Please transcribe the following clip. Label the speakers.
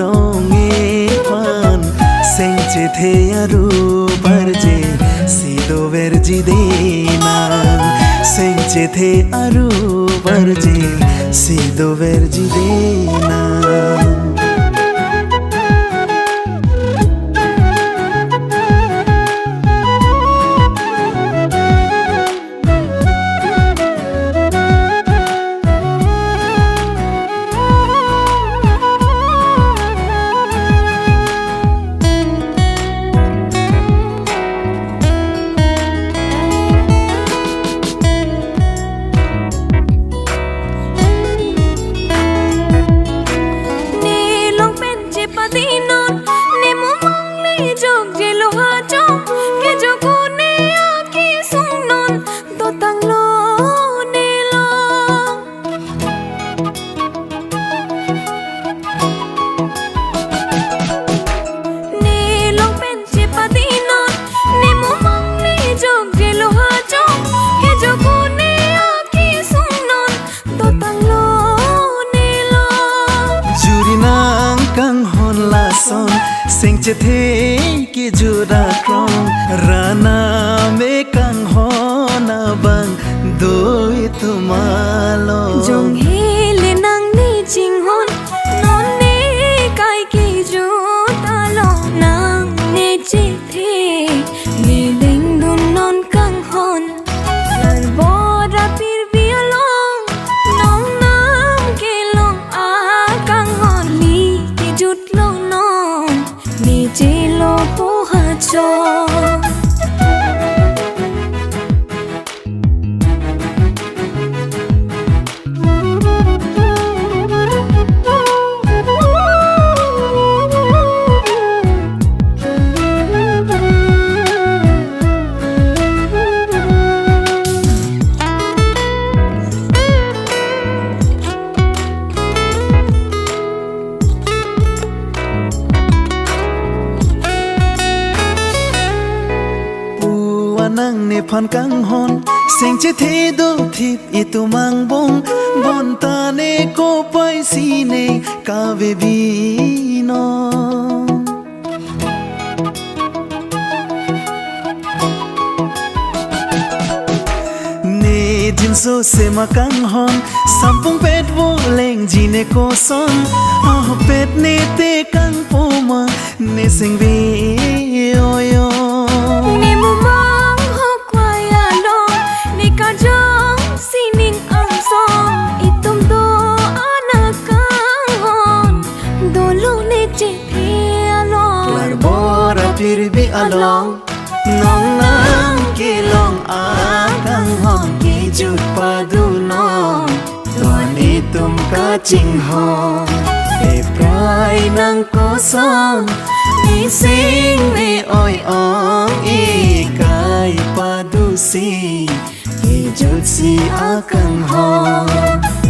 Speaker 1: nong e pan sengche the aru barje sido verji dena sengche the aru barje sido verji dena sengche the ki jura krong rana me kang hona bang doi tumalo
Speaker 2: jong hele nang ni ching hon non ne kai ki ju ta lo nang ne chi the ni ding dun non kang hon lar bo ra pir bi along nong nam ke long a kang hon li ki jut lo non ni chi lo po ha cho
Speaker 1: nang ne phan kang hon sengche the do thip itu mang bong bon ta ne ko pai si ne ka ve bi no ne jin so se ma kang hon sampung pet wo leng ji ne ko son pet ne te kang po ma ne seng ve oyo
Speaker 2: ne mu
Speaker 1: pir bi along nong nang ki long a kang hon ki jut pa du non tuani tum ka ching hon e prai nang ko son ni sing me oi ong e kai pa du si ki jut si a kang hon